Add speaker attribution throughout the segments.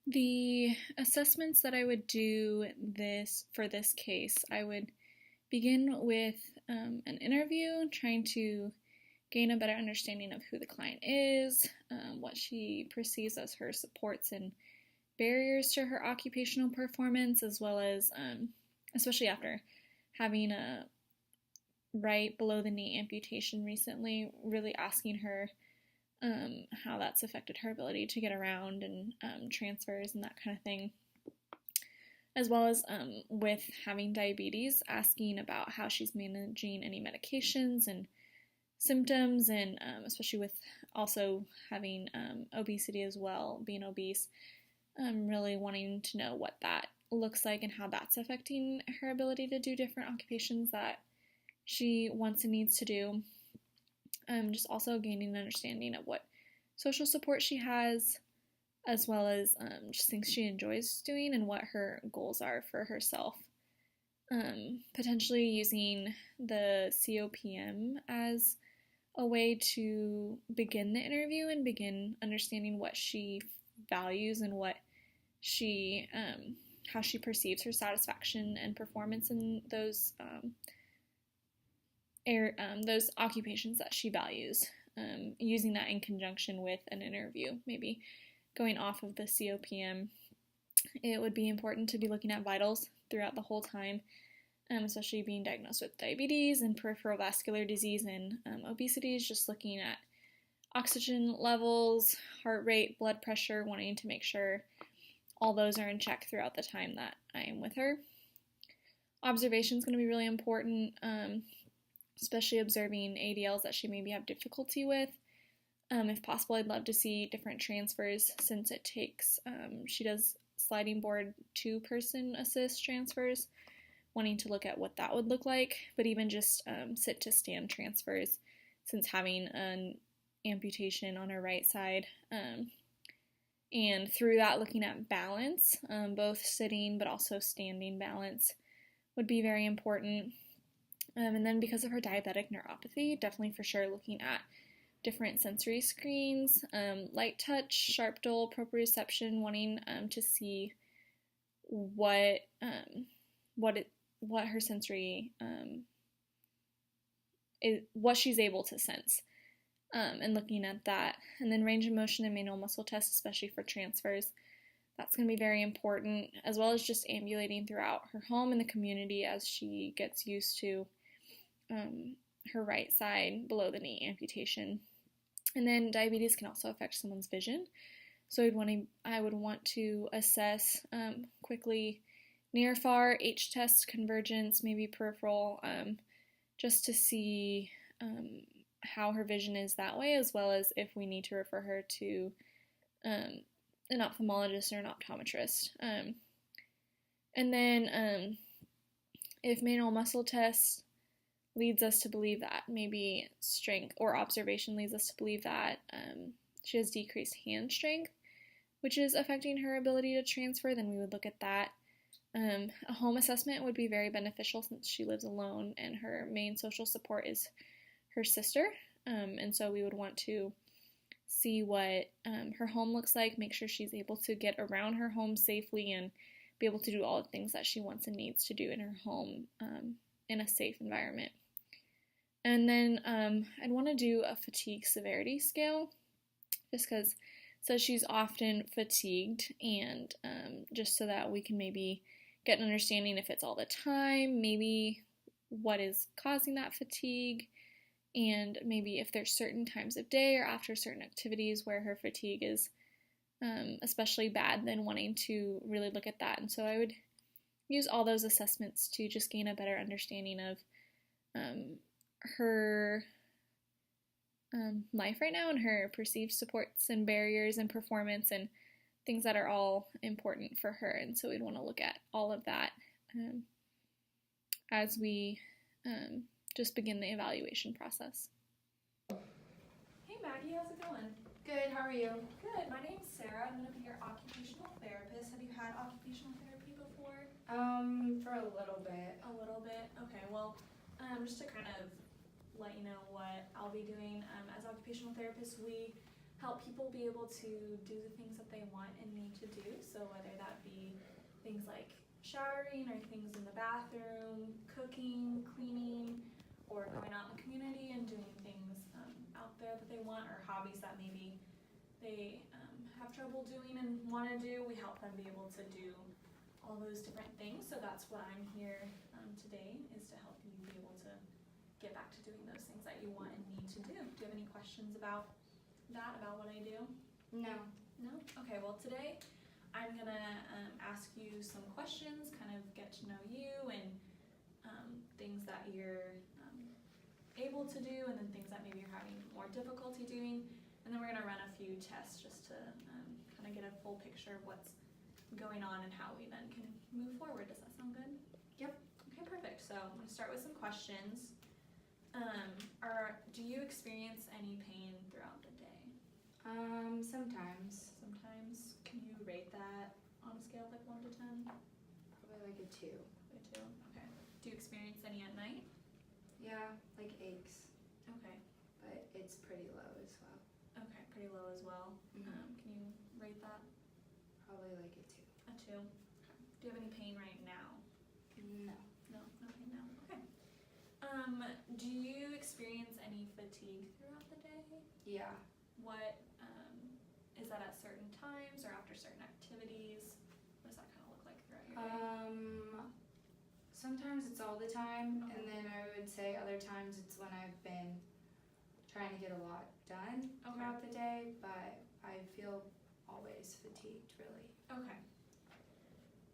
Speaker 1: The assessments that I would do for this case, I would begin with an interview, trying to gain a better understanding of who the client is, what she perceives as her supports and barriers to her occupational performance, as well as, especially after having a right below the knee amputation recently, really asking her how that's affected her ability to get around and transfers and that kind of thing. As well as with having diabetes, asking about how she's managing any medications and symptoms, and especially with also having obesity as well, being obese, really wanting to know what that looks like and how that's affecting her ability to do different occupations that she wants and needs to do. Just also gaining an understanding of what social support she has, as well as just things she enjoys doing and what her goals are for herself. Potentially using the COPM as a way to begin the interview and begin understanding what she values and what she how she perceives her satisfaction and performance in those occupations that she values. Using that in conjunction with an interview, maybe going off of the COPM. It would be important to be looking at vitals throughout the whole time, especially being diagnosed with diabetes and peripheral vascular disease and obesity, is just looking at oxygen levels, heart rate, blood pressure, wanting to make sure all those are in check throughout the time that I am with her. Observation is going to be really important, especially observing ADLs that she maybe have difficulty with. If possible, I'd love to see different transfers since it takes, she does sliding board 2-person assist transfers, wanting to look at what that would look like, but even just sit to stand transfers since having an amputation on her right side. And through that, looking at balance, both sitting but also standing balance would be very important. And then because of her diabetic neuropathy, definitely for sure looking at different sensory screens, light touch, sharp dull, proprioception, wanting to see what her sensory what she's able to sense, and looking at that. And then range of motion and manual muscle tests, especially for transfers. That's going to be very important, as well as just ambulating throughout her home and the community as she gets used to her right side below the knee amputation. And then diabetes can also affect someone's vision. So I would want to assess quickly near far, H-test, convergence, maybe peripheral, just to see how her vision is that way, as well as if we need to refer her to an ophthalmologist or an optometrist. And then if manual muscle tests leads us to believe that maybe strength, or observation leads us to believe that she has decreased hand strength, which is affecting her ability to transfer, then we would look at that. A home assessment would be very beneficial since she lives alone and her main social support is her sister. And so we would want to see what her home looks like, make sure she's able to get around her home safely and be able to do all the things that she wants and needs to do in her home in a safe environment. And then I'd want to do a fatigue severity scale, just because it says she's often fatigued, and just so that we can maybe get an understanding if it's all the time, maybe what is causing that fatigue, and maybe if there's certain times of day or after certain activities where her fatigue is especially bad, then wanting to really look at that. And so I would use all those assessments to just gain a better understanding of her life right now and her perceived supports and barriers and performance and things that are all important for her. And so we'd want to look at all of that as we just begin the evaluation process.
Speaker 2: Hey Maggie, how's it going?
Speaker 3: Good, how are you?
Speaker 2: Good, my name's Sarah. I'm going to be your occupational therapist. Have you had occupational therapy before?
Speaker 3: For a little bit.
Speaker 2: A little bit? Okay, well, just to kind of let you know what I'll be doing, as occupational therapists, we help people be able to do the things that they want and need to do. So whether that be things like showering or things in the bathroom, cooking, cleaning, or going out in the community and doing things out there that they want, or hobbies that maybe they have trouble doing and want to do. We help them be able to do all those different things. So that's what I'm here today, is to help you be able to get back to doing those things that you want and need to do. Do you have any questions about that, about what I do?
Speaker 3: No.
Speaker 2: No? Okay, well today I'm gonna ask you some questions, kind of get to know you and things that you're able to do, and then things that maybe you're having more difficulty doing. And then we're gonna run a few tests just to kind of get a full picture of what's going on and how we then can move forward. Does that sound good?
Speaker 3: Yep.
Speaker 2: Okay, perfect. So I'm gonna start with some questions. Do you experience any pain throughout the day?
Speaker 3: Sometimes.
Speaker 2: Sometimes. Can you rate that on a scale of like 1 to 10?
Speaker 3: Probably like a 2.
Speaker 2: A 2. Okay. Do you experience any at night?
Speaker 3: Yeah, like aches,
Speaker 2: Okay.
Speaker 3: but it's pretty low as well.
Speaker 2: Okay, pretty low as well.
Speaker 3: Mhm.
Speaker 2: Can you rate that?
Speaker 3: Probably like a 2.
Speaker 2: A 2. Okay. Do you have any pain right now?
Speaker 3: No.
Speaker 2: No, no pain now. Okay. Do you experience any fatigue throughout the day?
Speaker 3: Yeah.
Speaker 2: What is that at certain times or after certain activities? What does that kind of look like throughout your day?
Speaker 3: Sometimes it's all the time, and then I would say other times it's when I've been trying to get a lot done throughout the day, but I feel always fatigued, really.
Speaker 2: Okay.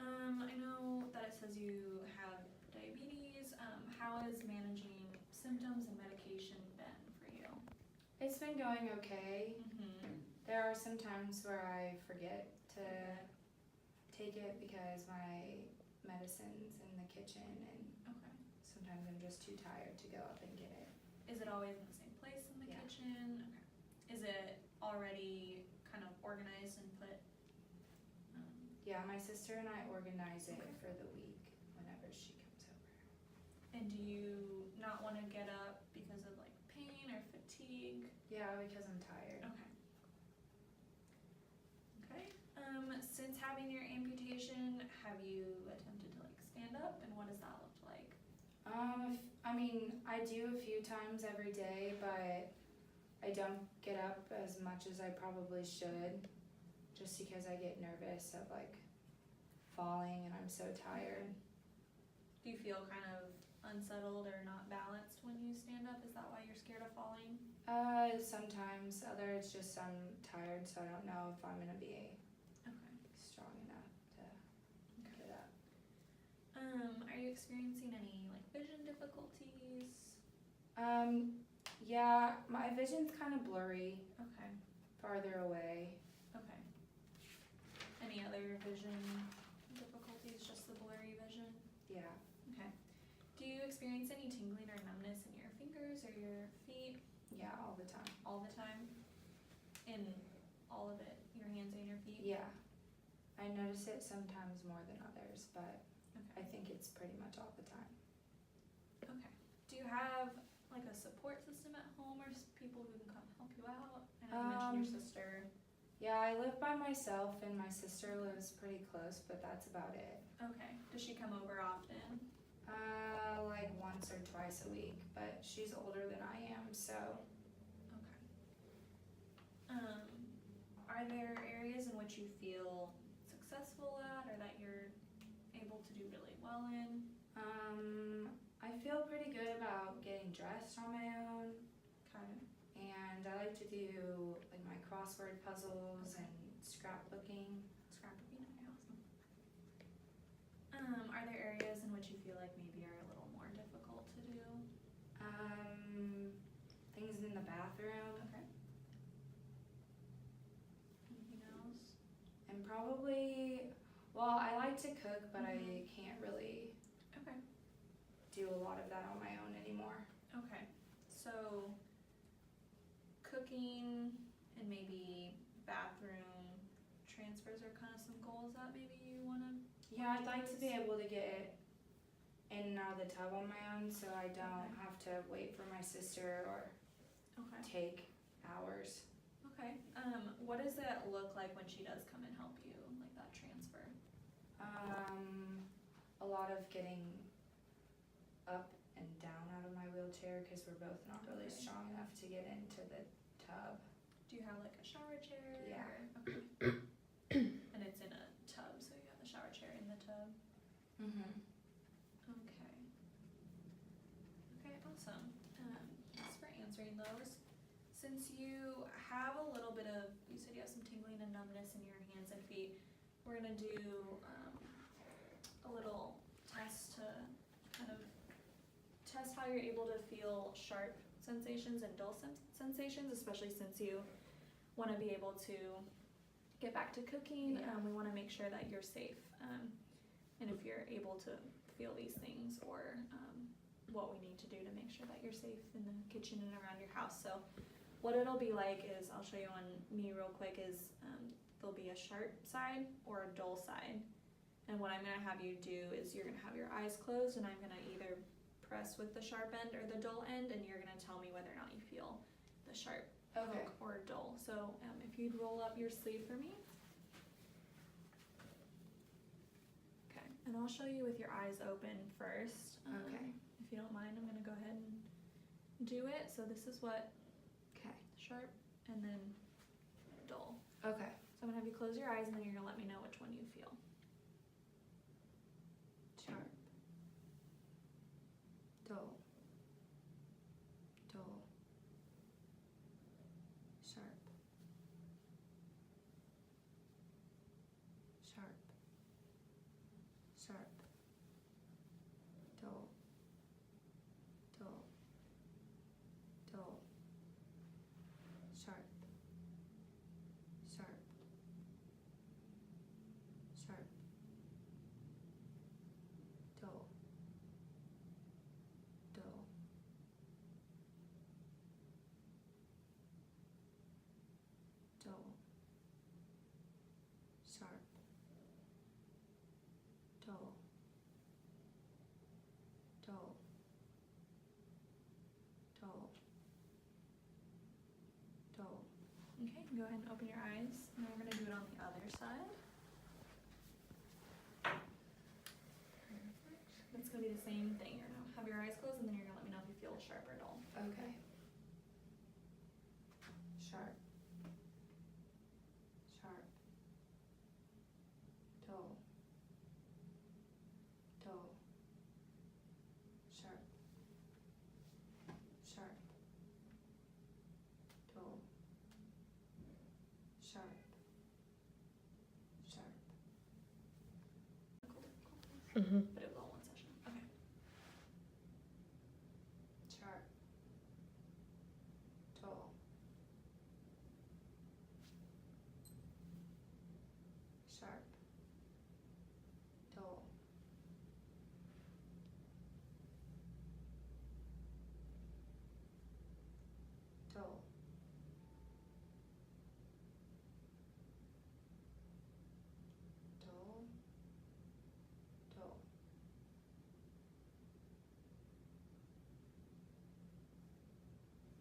Speaker 2: I know that it says you have diabetes. How has managing symptoms and medication been for you?
Speaker 3: It's been going okay.
Speaker 2: Mm-hmm.
Speaker 3: There are some times where I forget to take it because my medicine's in the kitchen, and
Speaker 2: Okay.
Speaker 3: sometimes I'm just too tired to go up and get it.
Speaker 2: Is it always in the same place in the
Speaker 3: Yeah.
Speaker 2: kitchen? Okay. Is it already kind of organized and put?
Speaker 3: Yeah, my sister and I organize it
Speaker 2: Okay.
Speaker 3: for the week whenever she comes over.
Speaker 2: And do you not want to get up because of like pain or fatigue?
Speaker 3: Yeah, because I'm tired.
Speaker 2: Okay. Okay. Since having your amputation, have you attempted to like stand up, and what does that look like?
Speaker 3: I do a few times every day, but I don't get up as much as I probably should, just because I get nervous of like falling and I'm so tired.
Speaker 2: Do you feel kind of unsettled or not balanced when you stand up? Is that why you're scared of falling?
Speaker 3: Sometimes. Other, it's just I'm tired, so I don't know if I'm gonna be
Speaker 2: Okay.
Speaker 3: strong enough to get up.
Speaker 2: Are you experiencing any like vision difficulties?
Speaker 3: Yeah, my vision's kind of blurry,
Speaker 2: Okay.
Speaker 3: farther away.
Speaker 2: Okay. Any other vision difficulties? Just the blurry vision?
Speaker 3: Yeah.
Speaker 2: Okay. Do you experience any tingling or numbness in your fingers or your feet
Speaker 3: Yeah, all the time.
Speaker 2: all the time? In all of it? Your hands and your feet?
Speaker 3: Yeah. I notice it sometimes more than others, but I
Speaker 2: Okay.
Speaker 3: think it's pretty much all the time.
Speaker 2: Okay. Do you have like a support system at home, or people who can come help you out? I know you mentioned your sister.
Speaker 3: Yeah, I live by myself and my sister lives pretty close, but that's about it.
Speaker 2: Okay. Does she come over often?
Speaker 3: Like once or twice a week, but she's older than I am, so.
Speaker 2: Okay. Are there areas in which you feel successful at, or that you're able to do really well in?
Speaker 3: I feel pretty good about getting dressed on my own,
Speaker 2: Okay.
Speaker 3: and I like to do like my crossword puzzles and scrapbooking.
Speaker 2: Scrapbooking, okay, awesome. Are there areas in which you feel like maybe are a little more difficult to do?
Speaker 3: Things in the bathroom,
Speaker 2: Okay. Anything else?
Speaker 3: and probably, well, I like to cook, but I can't really
Speaker 2: Okay.
Speaker 3: do a lot of that on my own anymore.
Speaker 2: Okay. So, cooking and maybe bathroom transfers are kind of some goals that maybe you want to.
Speaker 3: Yeah, I'd like to be able to get in and out of the tub on my own, so I don't
Speaker 2: Okay.
Speaker 3: have to wait for my sister or
Speaker 2: Okay.
Speaker 3: take hours.
Speaker 2: Okay. Okay. What does it look like when she does come and help you, like that transfer?
Speaker 3: A lot of getting up and down out of my wheelchair because we're both not really
Speaker 2: Okay.
Speaker 3: strong enough to get into the tub.
Speaker 2: Do you have like a shower chair?
Speaker 3: Yeah.
Speaker 2: Okay. And it's in a tub, so you have the shower chair in the tub.
Speaker 3: Mm-hmm.
Speaker 2: Okay. Okay, awesome. Thanks for answering those. Since you have a little bit of, you said you have some tingling and numbness in your hands and feet, we're gonna do a little test to kind of test how you're able to feel sharp sensations and dull sensations, especially since you want to be able to get back to cooking.
Speaker 3: Yeah.
Speaker 2: We want to make sure that you're safe, and if you're able to feel these things, or what we need to do to make sure that you're safe in the kitchen and around your house. So what it'll be like is, I'll show you on me real quick, is there'll be a sharp side or a dull side. And what I'm going to have you do is you're going to have your eyes closed, and I'm going to either press with the sharp end or the dull end, and you're going to tell me whether or not you feel the sharp
Speaker 3: Okay.
Speaker 2: poke or dull. So if you'd roll up your sleeve for me. Okay, and I'll show you with your eyes open first.
Speaker 3: Okay.
Speaker 2: If you don't mind, I'm going to go ahead and do it. So this is what
Speaker 3: Okay.
Speaker 2: sharp and then dull.
Speaker 3: Okay.
Speaker 2: So I'm going to have you close your eyes, and then you're going to let me know which one you feel.
Speaker 3: Sharp. Dull. Dull. Sharp. Sharp. Sharp. Dull. Dull. Dull. Sharp. Sharp. Sharp. Dull. Dull. Dull. Sharp. Dull. Dull. Dull. Dull.
Speaker 2: Okay, go ahead and open your eyes. Now we're going to do it on the other side. Perfect. It's going to be the same thing. You're going to have your eyes closed, and then you're going to let me know if you feel sharp or dull.
Speaker 3: Okay. Sharp. Sharp. Dull. Dull. Sharp. Sharp. Dull. Sharp. Sharp.
Speaker 1: Mm-hmm.
Speaker 2: But it was all one session. Okay.
Speaker 3: Sharp. Dull. Sharp. Dull. Dull. Dull. Dull.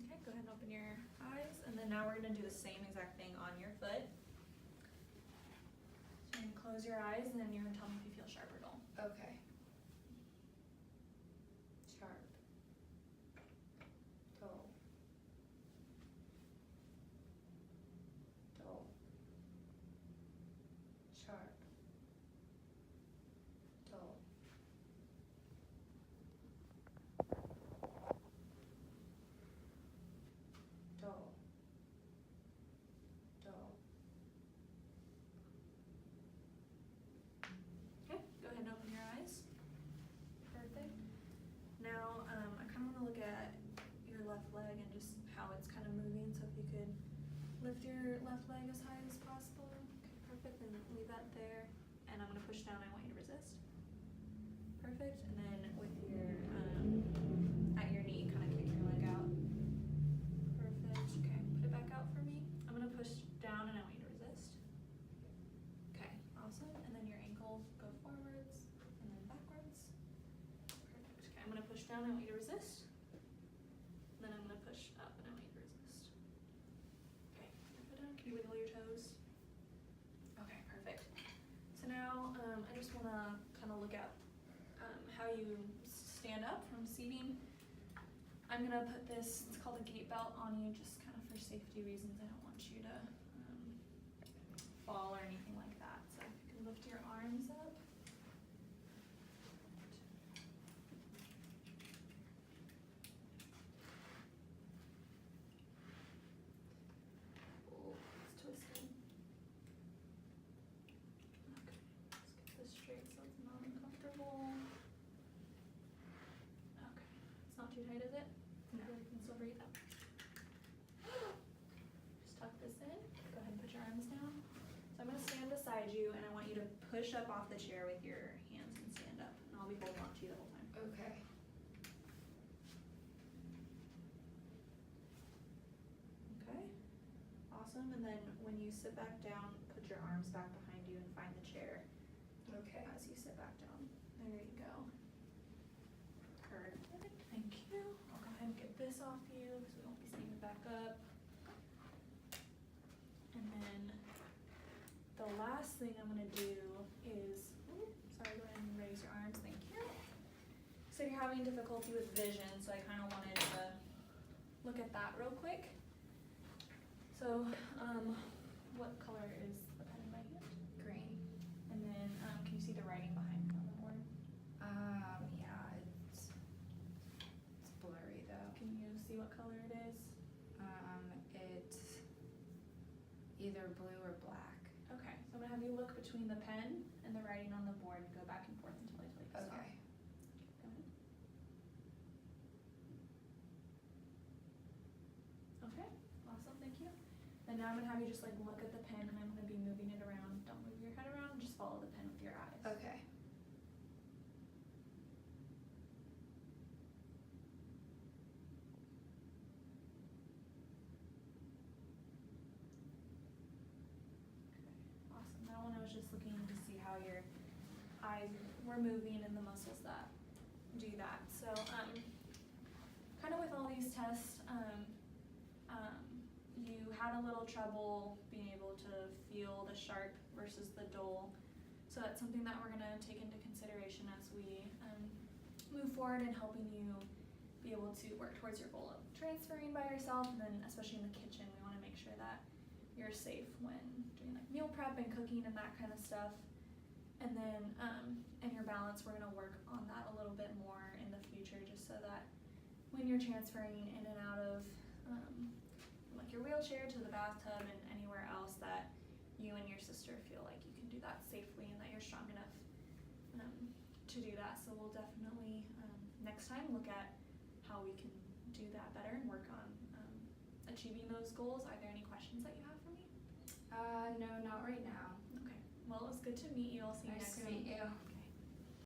Speaker 2: Okay, go ahead and open your eyes, and then now we're going to do the same exact thing on your foot. So you're going to close your eyes, and then you're going to tell me if you feel sharp or dull.
Speaker 3: Okay. Sharp. Dull. Dull. Sharp. Dull. Dull. Dull.
Speaker 2: Okay, go ahead and open your eyes. Perfect. Now, I kind of want to look at your left leg and just how it's kind of moving. So if you could lift your left leg as high as possible. Okay, perfect. And leave that there. And I'm going to push down. I want you to resist. Perfect. And then with your, at your knee, kind of kick your leg out. Perfect. Okay, put it back out for me. I'm going to push down, and I want you to resist. Okay, awesome. And then your ankle, go forwards and then backwards. Perfect. Okay, I'm going to push down, I want you to resist. And then I'm going to push up, and I want you to resist. Okay, want to kind of look at how you stand up from seating. I'm going to put this, it's called a gait belt, on you just kind of for safety reasons. I don't want you to fall or anything like that. So if you can lift your arms up. Oh, it's twisted. Okay, let's get this straight so it's not uncomfortable. Okay, it's not too tight, is it?
Speaker 3: No.
Speaker 2: You can still breathe. Just tuck this in. Go ahead and put your arms down. So I'm going to stand beside you, and I want you to push up off the chair with your hands and stand up. And I'll be holding on to you the whole time.
Speaker 3: Okay.
Speaker 2: Okay. Awesome. And then when you sit back down, put your arms back behind you and find the chair
Speaker 3: Okay.
Speaker 2: as you sit back down. There you go. Perfect. Thank you. I'll go ahead and get this off you so we won't be standing back up. And then the last thing I'm going to do is, go ahead and raise your arms. Thank you. So you're having difficulty with vision, so I kind of wanted to look at that real quick. So, what color is the pen in my hand?
Speaker 3: Green.
Speaker 2: And then, can you see the writing behind it on the board?
Speaker 3: Yeah, it's blurry though.
Speaker 2: Can you see what color it is?
Speaker 3: It's either blue or black.
Speaker 2: Okay, so I'm gonna have you look between the pen and the writing on the board and go back and forth until I tell you to stop.
Speaker 3: Okay.
Speaker 2: Go ahead. Okay, awesome, thank you. And now I'm gonna have you just like look at the pen, and I'm gonna be moving it around. Don't move your head around, just follow the pen with your eyes.
Speaker 3: Okay.
Speaker 2: Awesome. That one I was just looking to see how your eyes were moving and the muscles that do that. So, kind of with all these tests, you had a little trouble being able to feel the sharp versus the dull. So that's something that we're going to take into consideration as we move forward in helping you be able to work towards your goal of transferring by yourself. And then especially in the kitchen, we want to make sure that you're safe when doing like meal prep and cooking and that kind of stuff. And then in your balance, we're going to work on that a little bit more in the future, just so that when you're transferring in and out of like your wheelchair to the bathtub and anywhere else, that you and your sister feel like you can do that safely and that you're strong enough to do that. So we'll definitely next time look at how we can do that better and work on achieving those goals. Are there any questions that you have for me?
Speaker 3: No, not right now.
Speaker 2: Okay. Well, it was good to meet you. I'll see you
Speaker 3: Nice
Speaker 2: next
Speaker 3: to meet
Speaker 2: time.
Speaker 3: you.